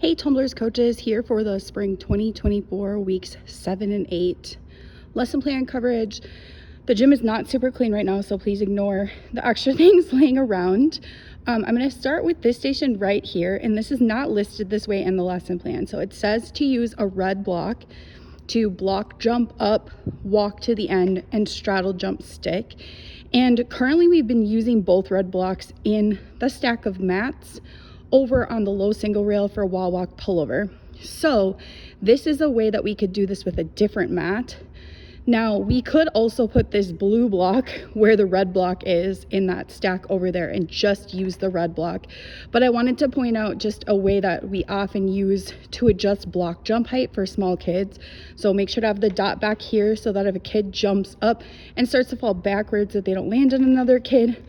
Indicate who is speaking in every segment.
Speaker 1: Hey Tumblers coaches, here for the spring 2024 weeks 7 and 8 lesson plan coverage. The gym is not super clean right now, so please ignore the extra things laying around. I'm going to start with this station right here, and this is not listed this way in the lesson plan. So it says to use a red block to block jump up, walk to the end, and straddle jump stick. And currently we've been using both red blocks in the stack of mats over on the low single rail for wall walk pullover. So this is a way that we could do this with a different mat. Now we could also put this blue block where the red block is in that stack over there and just use the red block. But I wanted to point out just a way that we often use to adjust block jump height for small kids. So make sure to have the dot back here so that if a kid jumps up and starts to fall backwards, that they don't land on another kid.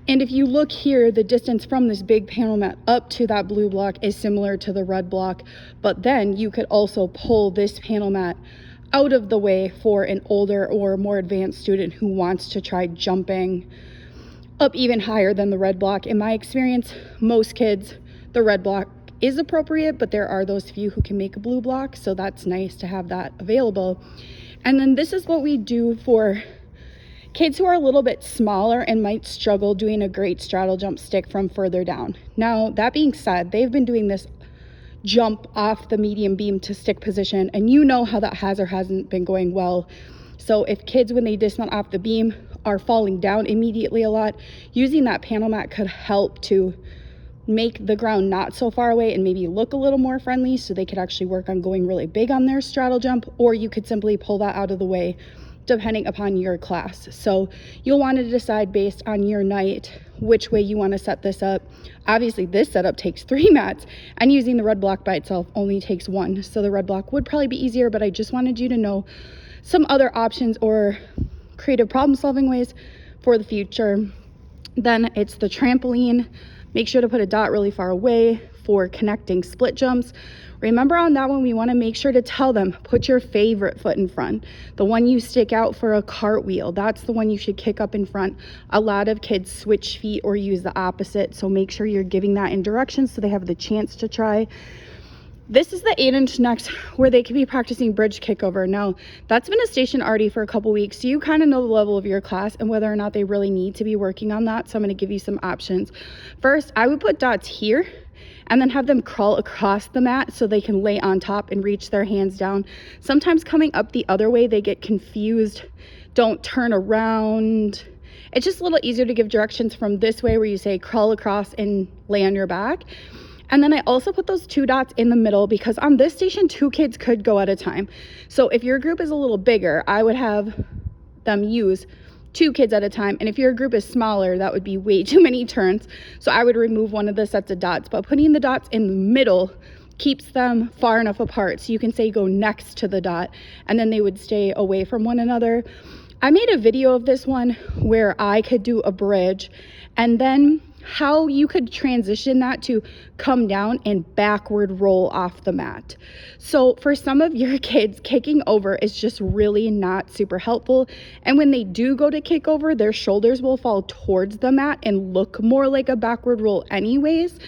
Speaker 1: And if you look here, the distance from this big panel mat up to that blue block is similar to the red block, but then you could also pull this panel mat out of the way for an older or more advanced student who wants to try jumping up even higher than the red block. In my experience, most kids, the red block is appropriate, but there are those few who can make a blue block, so that's nice to have that available. And then this is what we do for kids who are a little bit smaller and might struggle doing a great straddle jump stick from further down. Now, that being said, they've been doing this jump off the medium beam to stick position, and you know how that has or hasn't been going well. So if kids, when they dismount off the beam, are falling down immediately a lot, using that panel mat could help to make the ground not so far away and maybe look a little more friendly, so they could actually work on going really big on their straddle jump, or you could simply pull that out of the way depending upon your class. So you'll want to decide based on your night which way you want to set this up. Obviously this setup takes 3 mats, and using the red block by itself only takes 1. So the red block would probably be easier, but I just wanted you to know some other options or creative problem solving ways for the future. Then it's the trampoline. Make sure to put a dot really far away for connecting split jumps. Remember on that one, we want to make sure to tell them, put your favorite foot in front. The one you stick out for a cartwheel, that's the one you should kick up in front. A lot of kids switch feet or use the opposite, so make sure you're giving that in directions so they have the chance to try. This is the 8-inch next, where they could be practicing bridge kickover. Now, that's been a station already for a couple weeks, so you kind of know the level of your class and whether or not they really need to be working on that. So I'm going to give you some options. First, I would put dots here and then have them crawl across the mat so they can lay on top and reach their hands down. Sometimes coming up the other way, they get confused, don't turn around. It's just a little easier to give directions from this way, where you say crawl across and lay on your back. And then I also put those 2 dots in the middle, because on this station 2 kids could go at a time. So if your group is a little bigger, I would have them use 2 kids at a time, and if your group is smaller, that would be way too many turns, so I would remove one of the sets of dots. But putting the dots in the middle keeps them far enough apart, so you can say go next to the dot, and then they would stay away from one another. I made a video of this one where I could do a bridge, and then how you could transition that to come down and backward roll off the mat. So for some of your kids, kicking over is just really not super helpful, and when they do go to kick over, their shoulders will fall towards the mat and look more like a backward roll anyways.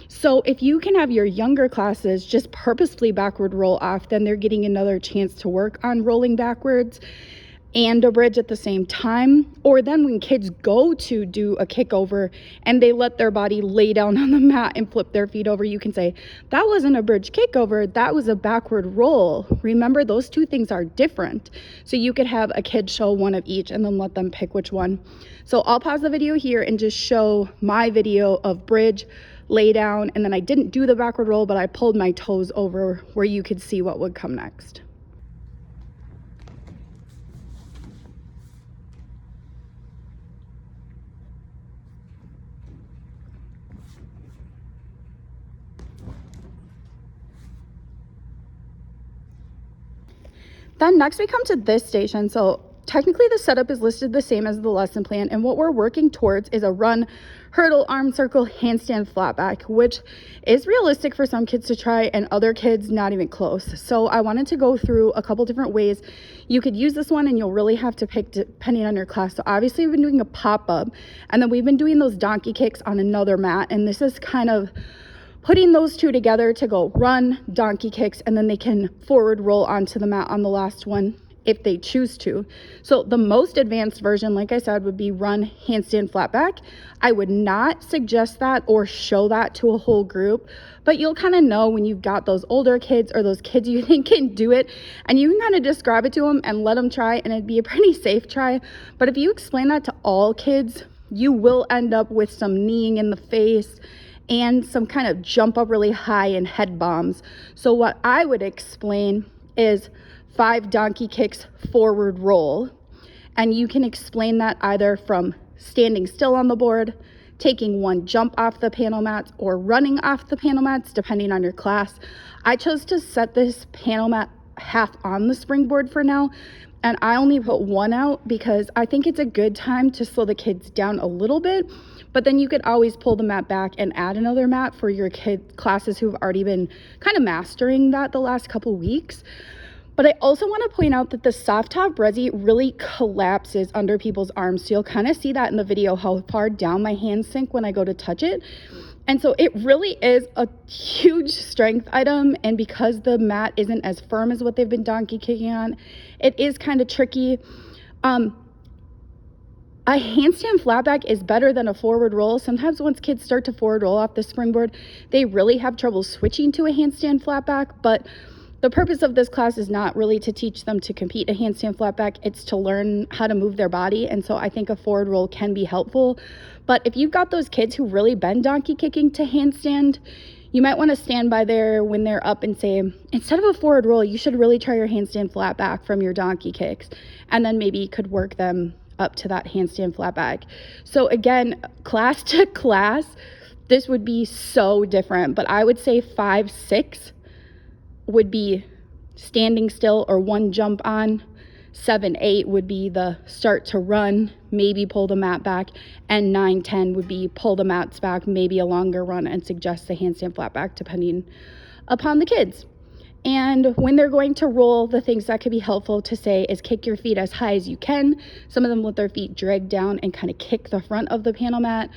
Speaker 1: So if you can have your younger classes just purposefully backward roll off, then they're getting another chance to work on rolling backwards and a bridge at the same time. Or then when kids go to do a kick over and they let their body lay down on the mat and flip their feet over, you can say, that wasn't a bridge kick over, that was a backward roll. Remember, those 2 things are different. So you could have a kid show one of each and then let them pick which one. So I'll pause the video here and just show my video of bridge, lay down, and then I didn't do the backward roll, but I pulled my toes over where you could see what would come next. Then next we come to this station. So technically the setup is listed the same as the lesson plan, and what we're working towards is a run, hurdle, arm circle, handstand, flat back, which is realistic for some kids to try and other kids not even close. So I wanted to go through a couple different ways you could use this one, and you'll really have to pick depending on your class. So obviously we've been doing a pop-up, and then we've been doing those donkey kicks on another mat, and this is kind of putting those two together to go run, donkey kicks, and then they can forward roll onto the mat on the last one if they choose to. So the most advanced version, like I said, would be run, handstand, flat back. I would not suggest that or show that to a whole group, but you'll kind of know when you've got those older kids or those kids you think can do it, and you can kind of describe it to them and let them try, and it'd be a pretty safe try. But if you explain that to all kids, you will end up with some kneeing in the face and some kind of jump up really high and head bombs. So what I would explain is 5 donkey kicks forward roll. And you can explain that either from standing still on the board, taking 1 jump off the panel mats, or running off the panel mats, depending on your class. I chose to set this panel mat half on the springboard for now, and I only put 1 out because I think it's a good time to slow the kids down a little bit, but then you could always pull the mat back and add another mat for your classes who've already been kind of mastering that the last couple weeks. But I also want to point out that the soft top Resi really collapses under people's arms. So you'll kind of see that in the video, how far down my hands sink when I go to touch it. And so it really is a huge strength item. And because the mat isn't as firm as what they've been donkey kicking on, it is kind of tricky. A handstand flatback is better than a forward roll. Sometimes once kids start to forward roll off the springboard, they really have trouble switching to a handstand flatback. But the purpose of this class is not really to teach them to compete a handstand flatback. It's to learn how to move their body. And so I think a forward roll can be helpful. But if you've got those kids who really been donkey kicking to handstand, you might want to stand by there when they're up and say, instead of a forward roll, you should really try your handstand flatback from your donkey kicks. And then maybe you could work them up to that handstand flatback. So again, class to class, this would be so different. But I would say 5, 6 would be standing still or 1 jump on. 7, 8 would be the start to run, maybe pull the mat back, and 9, 10 would be pull the mats back, maybe a longer run, and suggest the handstand flat back depending upon the kids. And when they're going to roll, the things that could be helpful to say is kick your feet as high as you can. Some of them let their feet drag down and kind of kick the front of the panel mat.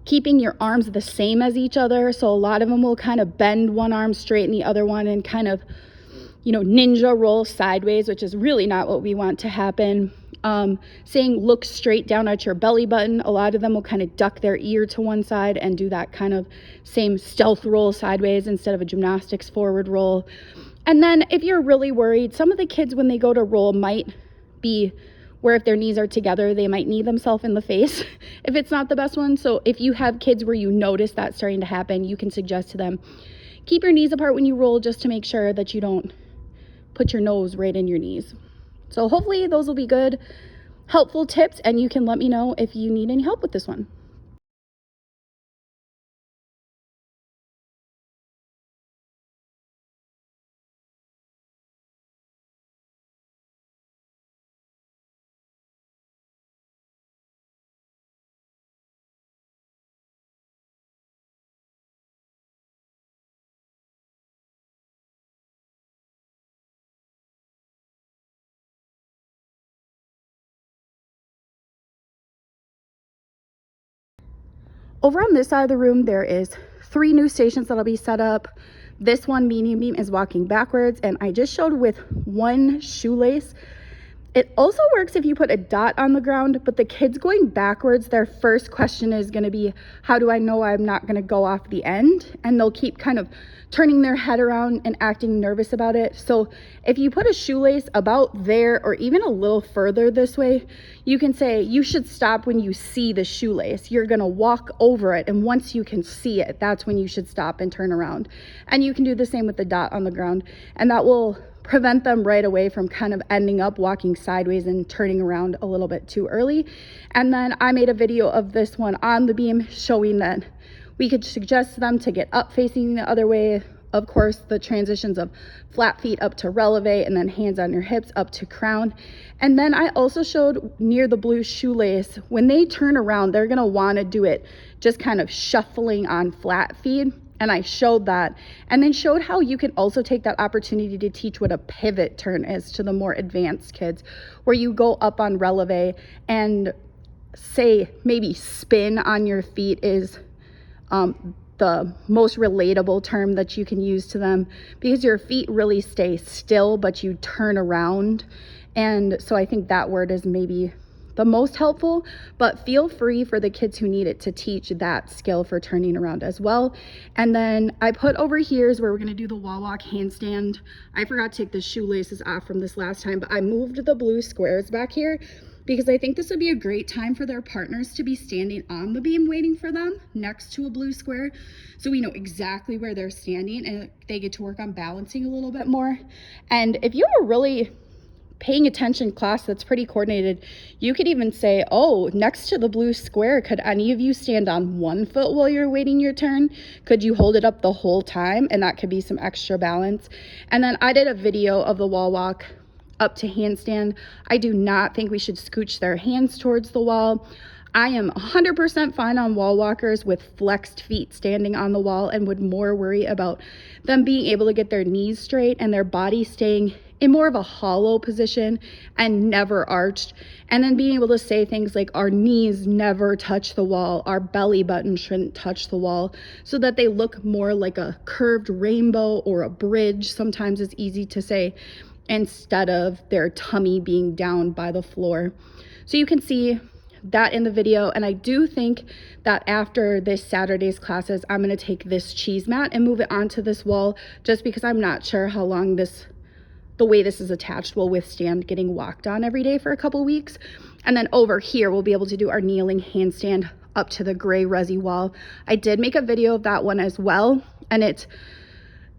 Speaker 1: Keeping your arms the same as each other. So a lot of them will kind of bend one arm straight and the other one and kind of, ninja roll sideways, which is really not what we want to happen. Saying look straight down at your belly button. A lot of them will kind of duck their ear to one side and do that kind of same stealth roll sideways instead of a gymnastics forward roll. And then if you're really worried, some of the kids when they go to roll might be where if their knees are together, they might knee themselves in the face if it's not the best one. So if you have kids where you notice that starting to happen, you can suggest to them, keep your knees apart when you roll just to make sure that you don't put your nose right in your knees. So hopefully those will be good, helpful tips, and you can let me know if you need any help with this one. Over on this side of the room, there is 3 new stations that'll be set up. This one, medium beam, is walking backwards, and I just showed with 1 shoelace. It also works if you put a dot on the ground, but the kids going backwards, their first question is going to be, how do I know I'm not going to go off the end? And they'll keep kind of turning their head around and acting nervous about it. So if you put a shoelace about there or even a little further this way, you can say you should stop when you see the shoelace. You're going to walk over it, and once you can see it, that's when you should stop and turn around. And you can do the same with the dot on the ground, and that will prevent them right away from kind of ending up walking sideways and turning around a little bit too early. And then I made a video of this one on the beam showing that we could suggest them to get up facing the other way. Of course, the transitions of flat feet up to releve and then hands on your hips up to crown. And then I also showed near the blue shoelace, when they turn around, they're gonna wanna do it just kind of shuffling on flat feet. And I showed that, and then showed how you can also take that opportunity to teach what a pivot turn is to the more advanced kids, where you go up on releve and say maybe spin on your feet is the most relatable term that you can use to them, because your feet really stay still, but you turn around. And so I think that word is maybe the most helpful, but feel free for the kids who need it to teach that skill for turning around as well. And then I put over here is where we're gonna do the wall walk handstand. I forgot to take the shoelaces off from this last time, but I moved the blue squares back here because I think this would be a great time for their partners to be standing on the beam waiting for them next to a blue square. So we know exactly where they're standing and they get to work on balancing a little bit more. And if you have a really paying attention class that's pretty coordinated, you could even say, oh, next to the blue square, could any of you stand on one foot while you're waiting your turn? Could you hold it up the whole time? And that could be some extra balance. And then I did a video of the wall walk up to handstand. I do not think we should scooch their hands towards the wall. I am 100% fine on wall walkers with flexed feet standing on the wall, and would more worry about them being able to get their knees straight and their body staying in more of a hollow position and never arched. And then being able to say things like our knees never touch the wall, our belly button shouldn't touch the wall, so that they look more like a curved rainbow or a bridge. Sometimes it's easy to say, instead of their tummy being down by the floor. So you can see that in the video. And I do think that after this Saturday's classes, I'm going to take this cheese mat and move it onto this wall, just because I'm not sure how long the way this is attached will withstand getting walked on every day for a couple weeks. And then over here, we'll be able to do our kneeling handstand up to the gray resi wall. I did make a video of that one as well, and it's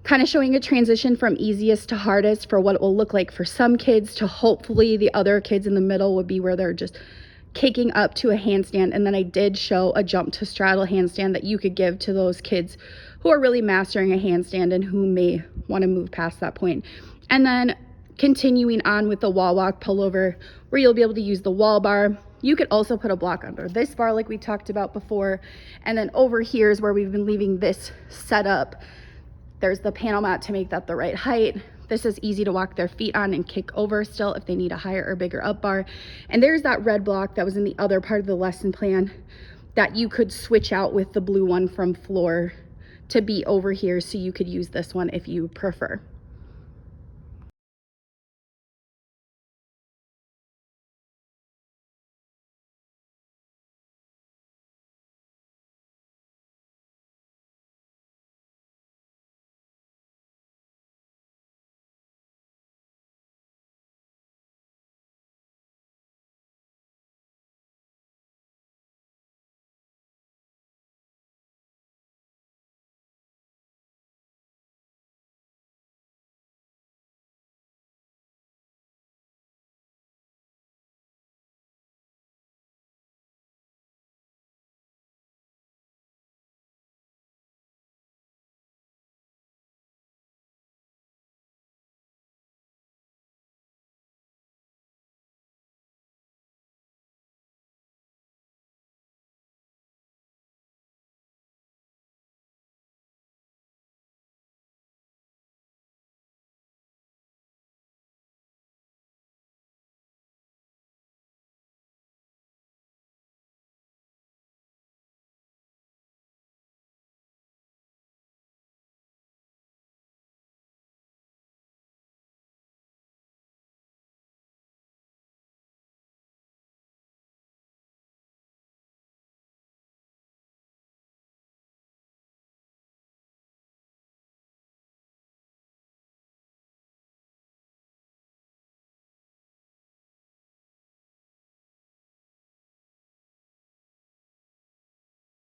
Speaker 1: kind of showing a transition from easiest to hardest for what it will look like for some kids to hopefully the other kids in the middle would be where they're just kicking up to a handstand. And then I did show a jump to straddle handstand that you could give to those kids who are really mastering a handstand and who may want to move past that point. And then continuing on with the wall walk pullover, where you'll be able to use the wall bar. You could also put a block under this bar like we talked about before. And then over here is where we've been leaving this set up. There's the panel mat to make that the right height. This is easy to walk their feet on and kick over still if they need a higher or bigger up bar. And there's that red block that was in the other part of the lesson plan that you could switch out with the blue one from floor to be over here, so you could use this one if you prefer.